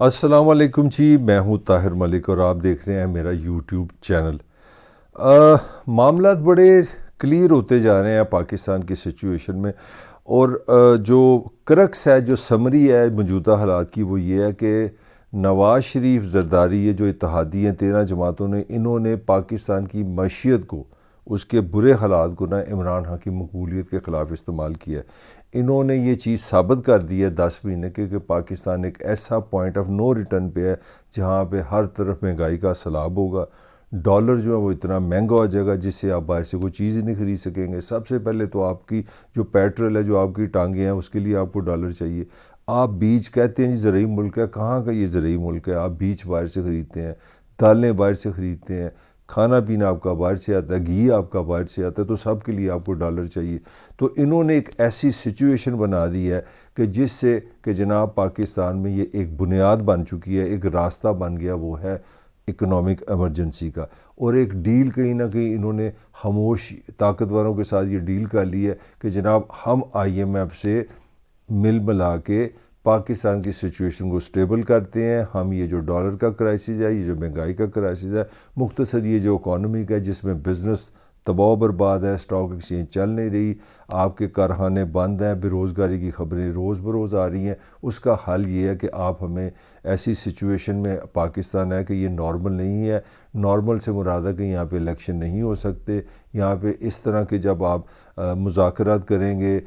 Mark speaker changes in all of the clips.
Speaker 1: السلام علیکم جی، میں ہوں طاہر ملک اور آپ دیکھ رہے ہیں میرا یوٹیوب چینل۔ معاملات بڑے کلیئر ہوتے جا رہے ہیں پاکستان کی سچویشن میں، اور جو کرکس ہے، جو سمری ہے موجودہ حالات کی، وہ یہ ہے کہ نواز شریف، زرداری، یہ جو اتحادی ہیں 13 جماعتوں نے، انہوں نے پاکستان کی معیشت کو، اس کے برے حالات کو عمران خان کی مقبولیت کے خلاف استعمال کیا ہے۔ انہوں نے یہ چیز ثابت کر دی ہے 10 مہینے کے کہ پاکستان ایک ایسا پوائنٹ آف نو ریٹرن پہ ہے جہاں پہ ہر طرف مہنگائی کا سیلاب ہوگا۔ ڈالر جو ہے وہ اتنا مہنگا ہو جائے گا جس سے آپ باہر سے کوئی چیز ہی نہیں خرید سکیں گے۔ سب سے پہلے تو آپ کی جو پیٹرول ہے، جو آپ کی ٹانگیں ہیں، اس کے لیے آپ کو ڈالر چاہیے۔ آپ بیج کہتے ہیں جی زرعی ملک ہے، کہاں کا یہ زرعی ملک ہے؟ آپ بیج باہر سے خریدتے ہیں، دالیں باہر سے خریدتے ہیں، کھانا پینا آپ کا باہر سے آتا ہے، گھی آپ کا باہر سے آتا ہے، تو سب کے لیے آپ کو ڈالر چاہیے۔ تو انہوں نے ایک ایسی سچویشن بنا دی ہے کہ جس سے کہ جناب پاکستان میں یہ ایک بنیاد بن چکی ہے، ایک راستہ بن گیا، وہ ہے اکنامک ایمرجنسی کا۔ اور ایک ڈیل کہیں نہ کہیں انہوں نے خاموش طاقتوروں کے ساتھ یہ ڈیل کر لی ہے کہ جناب ہم IMF سے مل ملا کے پاکستان کی سچویشن کو سٹیبل کرتے ہیں۔ ہم یہ جو ڈالر کا کرائسس ہے، یہ جو مہنگائی کا کرائسس ہے، مختصر یہ جو اکانومی کا ہے جس میں بزنس تباہ و برباد ہے، اسٹاک ایکسچینج چل نہیں رہی، آپ کے کارخانے بند ہیں، بے روزگاری کی خبریں روز بروز آ رہی ہیں، اس کا حل یہ ہے کہ آپ ہمیں ایسی سچویشن میں پاکستان ہے کہ یہ نارمل نہیں ہے۔ نارمل سے مراد ہے کہ یہاں پہ الیکشن نہیں ہو سکتے، یہاں پہ اس طرح کے جب آپ مذاکرات کریں گے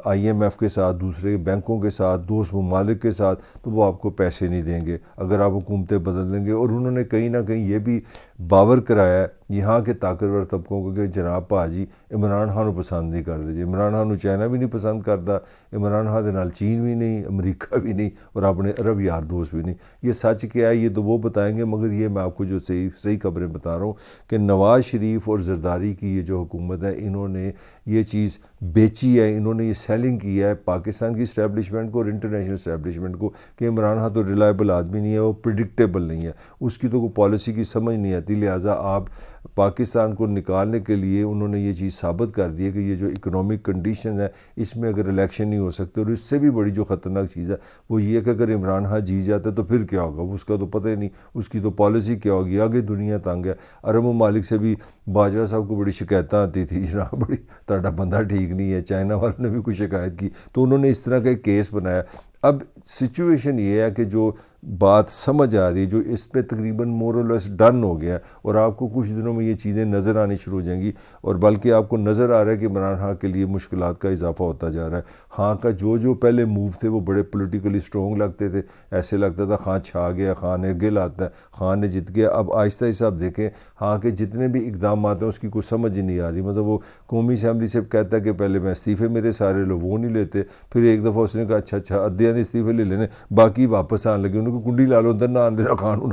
Speaker 1: IMF کے ساتھ، دوسرے بینکوں کے ساتھ، دوست ممالک کے ساتھ، تو وہ آپ کو پیسے نہیں دیں گے اگر آپ حکومتیں بدل دیں گے۔ اور انہوں نے کہیں نہ کہیں یہ بھی باور کرایا ہے یہاں کے طاقتور طبقوں کو کہ جناب پاجی عمران خان کو پسند نہیں کر دیجیے۔ عمران خان کو چائنا بھی نہیں پسند کرتا، عمران خان دے نال چین بھی نہیں، امریکہ بھی نہیں، اور اپنے عرب یار دوست بھی نہیں۔ یہ سچ کیا ہے یہ تو وہ بتائیں گے، مگر یہ میں آپ کو جو صحیح خبریں بتا رہا ہوں کہ نواز شریف اور زرداری کی یہ جو حکومت ہے، انہوں نے یہ چیز بیچی ہے، انہوں نے یہ سیلنگ کی ہے پاکستان کی اسٹیبلشمنٹ کو اور انٹرنیشنل اسٹیبلشمنٹ کو کہ عمران خان تو ریلائبل آدمی نہیں ہے، وہ پریڈکٹیبل نہیں ہے، اس کی تو کوئی پالیسی کی سمجھ نہیں آتی، لہٰذا آپ پاکستان کو نکالنے کے لیے انہوں نے یہ چیز ثابت کر دی ہے کہ یہ جو اکنامک کنڈیشن ہے اس میں اگر الیکشن نہیں ہو سکتے، اور اس سے بھی بڑی جو خطرناک چیز ہے وہ یہ کہ اگر عمران خان جیت جاتا ہے تو پھر کیا ہوگا، اس کا تو پتہ ہی نہیں، اس کی تو پالیسی کیا ہوگی۔ آگے دنیا تنگ ہے، عرب ممالک سے بھی باجوہ صاحب کو بڑی شکایتیں آتی تھی، جناب بڑی تہاڈا بندہ ٹھیک نہیں ہے، چائنا والوں نے بھی کوئی شکایت کی، تو انہوں نے اس طرح کا ایک کیس بنایا۔ اب سچویشن یہ ہے کہ جو بات سمجھ آ رہی ہے، جو اس پہ تقریباً مور اور لیس ڈن ہو گیا، اور آپ کو کچھ دنوں میں یہ چیزیں نظر آنی شروع ہو جائیں گی، اور بلکہ آپ کو نظر آ رہا ہے کہ عمران خان کے لیے مشکلات کا اضافہ ہوتا جا رہا ہے۔ خان کا جو پہلے موو تھے وہ بڑے پولیٹیکلی سٹرونگ لگتے تھے، ایسے لگتا تھا خان چھا گیا، خان نے گل آتا ہے، خان نے جیت گیا۔ اب آہستہ آہستہ آپ دیکھیں خان کے جتنے بھی اقدامات ہیں اس کی کوئی سمجھ ہی نہیں آ رہی، مطلب وہ قومی اسمبلی سے کہتا ہے کہ پہلے میں استعفے میرے سارے لوگ وہ نہیں لیتے، پھر ایک دفعہ اس نے کہا اچھا ادھے نے استعفے لے لینے، باقی واپس آنے لگے، انہوں کو کنڈی لا لو، اندر نہ آنے دینا، قانون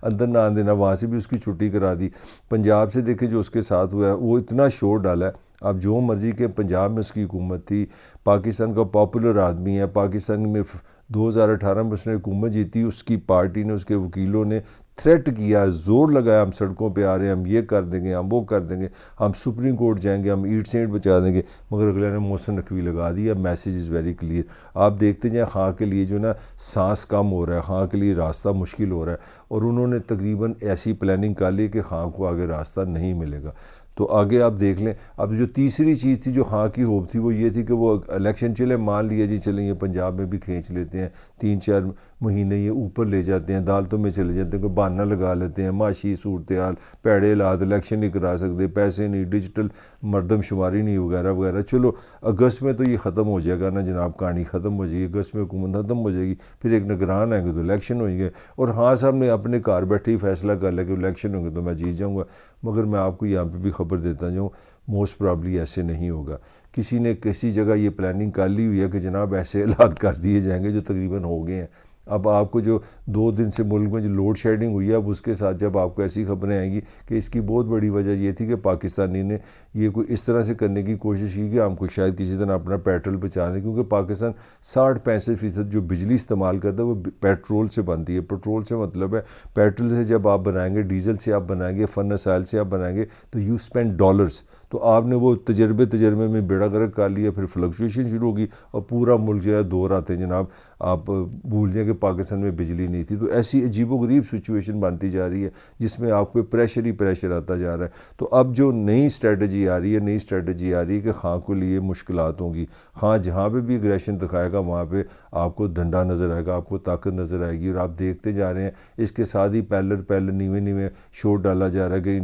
Speaker 1: اندر نہ آنے دینا، وہاں سے بھی اس کی چھٹی کرا دی۔ پنجاب سے دیکھیں جو اس کے ساتھ ہوا ہے، وہ اتنا شور ڈالا ہے، اب جو مرضی کہ پنجاب میں اس کی حکومت تھی، پاکستان کا پاپولر آدمی ہے، پاکستان میں 2018 میں اس نے حکومت جیتی، اس کی پارٹی نے، اس کے وکیلوں نے تھریٹ کیا، زور لگایا، ہم سڑکوں پہ آ رہے ہیں، ہم یہ کر دیں گے، ہم وہ کر دیں گے، ہم سپریم کورٹ جائیں گے، ہم اینٹ سے اینٹ بچا دیں گے، مگر اگلے نے موسن نقوی لگا دیا۔ Message is very clear. آپ دیکھتے جائیں خان کے لیے جو نا سانس کم ہو رہا ہے، خان کے لیے راستہ مشکل ہو رہا ہے، اور انہوں نے تقریباً ایسی پلاننگ کر لی کہ خان کو آگے راستہ نہیں ملے گا۔ تو آگے آپ دیکھ لیں۔ اب جو تیسری چیز تھی جو خان کی ہوپ تھی وہ یہ تھی کہ وہ الیکشن چلے، مان لیا جی چلیں یہ پنجاب میں بھی کھینچ لیتے ہیں، 3-4 مہینے یہ اوپر لے جاتے ہیں، عدالتوں میں چلے جاتے ہیں، کوئی بہانہ لگا لیتے ہیں، معاشی صورتحال، پیڑے حالات، الیکشن نہیں کرا سکتے، پیسے نہیں، ڈیجیٹل مردم شماری نہیں، وغیرہ وغیرہ۔ چلو اگست میں تو یہ ختم ہو جائے گا نا جناب، کہانی ختم ہو جائے گی، اگست میں حکومت ختم ہو جائے گی، پھر ایک نگران آئیں گے تو الیکشن ہوئیں گے، اور خان صاحب نے اپنے گھر بیٹھے ہی فیصلہ کر لیا کہ الیکشن ہوں گے تو میں جیت جاؤں گا۔ مگر میں آپ کو یہاں پہ بھی خبر دیتا جاؤں، موسٹ پرابلی ایسے نہیں ہوگا۔ کسی نے کسی جگہ یہ پلاننگ کر لی ہوئی ہے کہ جناب ایسے حالات کر دیے جائیں گے جو تقریباً ہو گئے ہیں۔ اب آپ کو جو 2 دن سے ملک میں جو لوڈ شیڈنگ ہوئی ہے، اب اس کے ساتھ جب آپ کو ایسی خبریں آئیں گی کہ اس کی بہت بڑی وجہ یہ تھی کہ پاکستانی نے یہ کوئی اس طرح سے کرنے کی کوشش کی کہ ہم کو شاید کسی طرح اپنا پیٹرول بچا دیں، کیونکہ پاکستان 60-65% جو بجلی استعمال کرتا ہے وہ پیٹرول سے بنتی ہے۔ پیٹرول سے مطلب ہے پیٹرول سے جب آپ بنائیں گے، ڈیزل سے آپ بنائیں گے، فرنس آئل سے آپ بنائیں گے تو یو اسپینڈ ڈالرز، تو آپ نے وہ تجربے میں بیڑا غرق کر لیا، پھر فلکچویشن شروع ہوگی اور پورا ملک جو ہے دور آتے ہیں جناب آپ بھول جائیں کہ پاکستان میں بجلی نہیں تھی. تو ایسی عجیب و غریب سچویشن بنتی جا رہی ہے جس میں آپ کو پریشر ہی پریشر آتا جا رہا ہے. تو اب جو نئی اسٹریٹجی آ رہی ہے کہ خان کو لیے مشکلات ہوں گی. خان جہاں پہ بھی اگریشن دکھائے گا وہاں پہ آپ کو ڈنڈا نظر آئے گا، آپ کو طاقت نظر آئے گی، اور آپ دیکھتے جا رہے ہیں. اس کے ساتھ ہی پہلے نیوے شور ڈالا جا رہا ہے کہ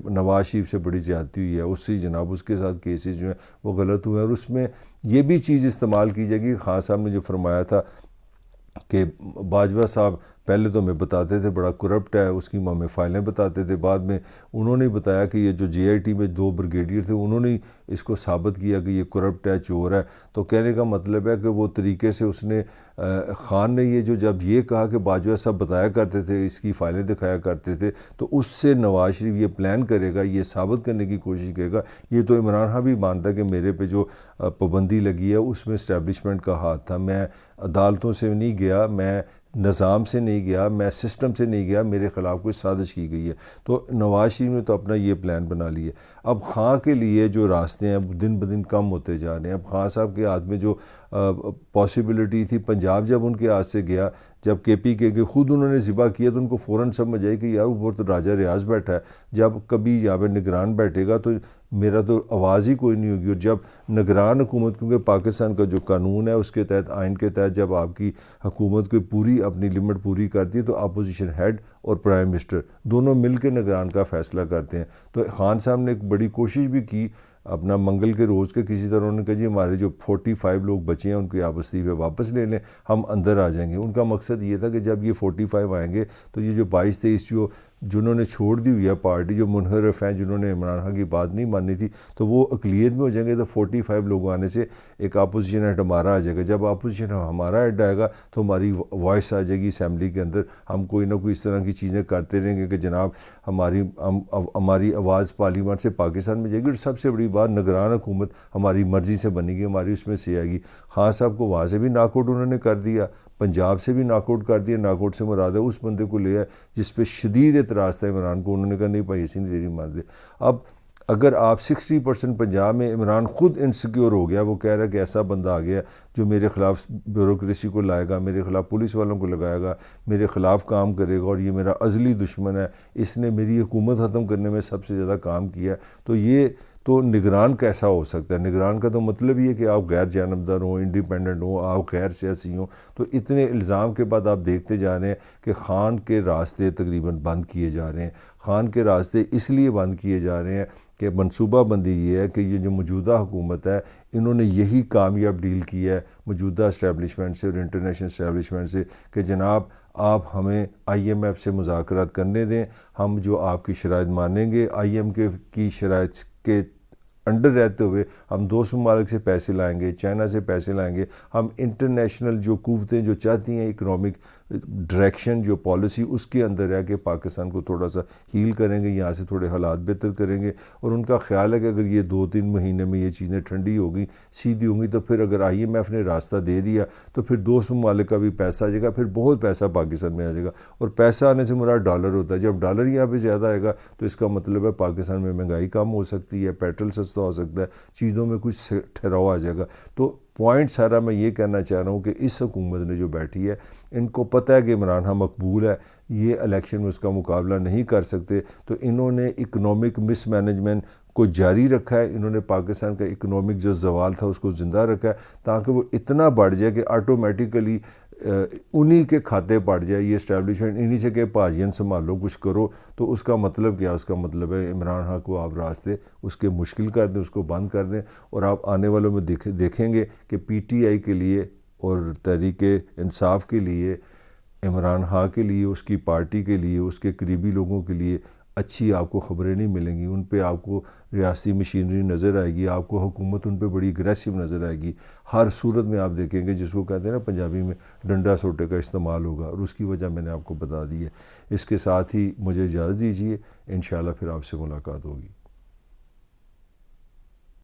Speaker 1: نواز شریف سے بڑی زیادتی ہوئی ہے، اس سے جناب اس کے ساتھ کیسز جو ہیں وہ غلط ہوئے ہیں. اور اس میں یہ بھی چیز استعمال کی جائے گی کہ خان صاحب نے جو فرمایا تھا کہ باجوہ صاحب پہلے تو ہمیں بتاتے تھے بڑا کرپٹ ہے، اس کی ہمیں فائلیں بتاتے تھے، بعد میں انہوں نے بتایا کہ یہ جو جے آئی ٹی میں 2 بریگیڈیئر تھے انہوں نے اس کو ثابت کیا کہ یہ کرپٹ ہے، چور ہے. تو کہنے کا مطلب ہے کہ وہ طریقے سے اس نے خان نے یہ جب یہ کہا کہ باجوہ صاحب بتایا کرتے تھے، اس کی فائلیں دکھایا کرتے تھے، تو اس سے نواز شریف یہ پلان کرے گا، یہ ثابت کرنے کی کوشش کرے گا. یہ تو عمران خان بھی مانتا ہے کہ میرے پہ جو پابندی لگی ہے اس میں اسٹیبلشمنٹ کا ہاتھ تھا، میں عدالتوں سے نہیں گیا، میں نظام سے نہیں گیا، میں سسٹم سے نہیں گیا، میرے خلاف کوئی سازش کی گئی ہے. تو نواز شریف نے تو اپنا یہ پلان بنا لیا. اب خان کے لیے جو راستے ہیں دن بدن کم ہوتے جا رہے ہیں. اب خان صاحب کے ہاتھ میں جو پاسبلٹی تھی، پنجاب جب ان کے ہاتھ سے گیا، جب کے پی کے خود انہوں نے ذبح کیا تو ان کو فوراً سمجھ آئی کہ یار وہ تو راجہ ریاض بیٹھا ہے، جب کبھی یہاں پہ نگران بیٹھے گا تو میرا تو آواز ہی کوئی نہیں ہوگی. اور جب نگران حکومت، کیونکہ پاکستان کا جو قانون ہے اس کے تحت، آئین کے تحت، جب آپ کی حکومت کو پوری اپنی لمٹ پوری کرتی ہے تو اپوزیشن ہیڈ اور پرائم منسٹر دونوں مل کے نگران کا فیصلہ کرتے ہیں. تو خان صاحب نے ایک بڑی کوشش بھی کی اپنا منگل کے روز کے کسی طرح. انہوں نے کہا جی ہمارے جو 45 لوگ بچے ہیں ان کے آپ استعفے واپس لے لیں، ہم اندر آ جائیں گے. ان کا مقصد یہ تھا کہ جب یہ 45 آئیں گے تو یہ جو 22-23 جنہوں نے چھوڑ دی ہوئی ہے پارٹی، جو منحرف ہیں، جنہوں نے عمران خان کی بات نہیں ماننی تھی، تو وہ اقلیت میں ہو جائیں گے. تو 45 لوگ آنے سے ایک اپوزیشن ہیڈ ہمارا آ جائے گا. جب اپوزیشن ہمارا ہیڈ آئے گا تو ہماری وائس آ جائے گی اسمبلی کے اندر. ہم کوئی نہ کوئی اس طرح کی چیزیں کرتے رہیں گے کہ جناب ہماری آواز پارلیمنٹ سے پاکستان میں جائے گی. اور سب سے بڑی بات، نگران حکومت ہماری مرضی سے بنے گی، ہماری اس میں سے آئے گی. خان صاحب کو وہاں سے بھی ناک آؤٹ انہوں نے کر دیا، پنجاب سے بھی ناک آؤٹ کر دیا. ناک آؤٹ سے مراد ہے اس بندے کو لیا جس پہ شدید اعتراض تھا عمران کو. انہوں نے کہا نہیں بھائی ایسی نہیں تیری مار دے. اب اگر آپ 60% پنجاب میں، عمران خود انسیکیور ہو گیا، وہ کہہ رہا ہے کہ ایسا بندہ آ گیا جو میرے خلاف بیوروکریسی کو لائے گا، میرے خلاف پولیس والوں کو لگائے گا، میرے خلاف کام کرے گا، اور یہ میرا ازلی دشمن ہے، اس نے میری حکومت ختم کرنے میں سب سے زیادہ کام کیا. تو یہ تو نگران کیسا ہو سکتا ہے؟ نگران کا تو مطلب یہ ہے کہ آپ غیر جانبدار ہوں، انڈیپینڈنٹ ہوں، آپ غیر سیاسی ہوں. تو اتنے الزام کے بعد آپ دیکھتے جا رہے ہیں کہ خان کے راستے تقریباً بند کیے جا رہے ہیں. خان کے راستے اس لیے بند کیے جا رہے ہیں کہ منصوبہ بندی یہ ہے کہ یہ جو موجودہ حکومت ہے انہوں نے یہی کامیاب ڈیل کی ہے موجودہ اسٹیبلشمنٹ سے اور انٹرنیشنل اسٹیبلشمنٹ سے کہ جناب آپ ہمیں آئی ایم ایف سے مذاکرات کرنے دیں، ہم جو آپ کی شرائط مانیں گے، آئی ایم کی شرائط کے انڈر رہتے ہوئے ہم دوست ممالک سے پیسے لائیں گے، چائنا سے پیسے لائیں گے. ہم انٹرنیشنل جو قوتیں جو چاہتی ہیں اکنامک ڈائریکشن جو پالیسی اس کے اندر ہے کہ پاکستان کو تھوڑا سا ہیل کریں گے، یہاں سے تھوڑے حالات بہتر کریں گے. اور ان کا خیال ہے کہ اگر یہ 2-3 مہینے میں یہ چیزیں ٹھنڈی ہوگی، سیدھی ہوں گی، تو پھر اگر آئی ایم ایف نے راستہ دے دیا تو پھر دوست ممالک کا بھی پیسہ آ جائے گا، پھر بہت پیسہ پاکستان میں آ جائے گا. اور پیسہ آنے سے مراد ڈالر ہوتا ہے. جب ڈالر یہاں پہ زیادہ آئے گا تو اس کا مطلب ہے پاکستان میں مہنگائی کم ہو سکتی ہے، پیٹرول سستا ہو سکتا ہے، چیزوں میں کچھ ٹھہراؤ آ جائے گا. تو پوائنٹ سارا میں یہ کہنا چاہ رہا ہوں کہ اس حکومت نے جو بیٹھی ہے ان کو پتہ ہے کہ عمران خان مقبول ہے، یہ الیکشن میں اس کا مقابلہ نہیں کر سکتے. تو انہوں نے اکنامک مس مینجمنٹ کو جاری رکھا ہے. انہوں نے پاکستان کا اکنامک جو زوال تھا اس کو زندہ رکھا ہے تاکہ وہ اتنا بڑھ جائے کہ آٹومیٹیکلی انہی کے کھاتے پڑ جائے یہ اسٹیبلشمنٹ، انہی سے کہ پاجین سنبھالو کچھ کرو. تو اس کا مطلب کیا؟ اس کا مطلب ہے عمران خان کو آپ راستے اس کے مشکل کر دیں، اس کو بند کر دیں. اور آپ آنے والوں میں دیکھیں گے کہ پی ٹی آئی کے لیے اور تحریک انصاف کے لیے، عمران خان کے لیے، اس کی پارٹی کے لیے، اس کے قریبی لوگوں کے لیے اچھی آپ کو خبریں نہیں ملیں گی. ان پہ آپ کو ریاستی مشینری نظر آئے گی، آپ کو حکومت ان پہ بڑی اگریسو نظر آئے گی. ہر صورت میں آپ دیکھیں گے جس کو کہتے ہیں نا پنجابی میں ڈنڈا سوٹے کا استعمال ہوگا، اور اس کی وجہ میں نے آپ کو بتا دی ہے. اس کے ساتھ ہی مجھے اجازت دیجیے، انشاءاللہ پھر آپ سے ملاقات ہوگی.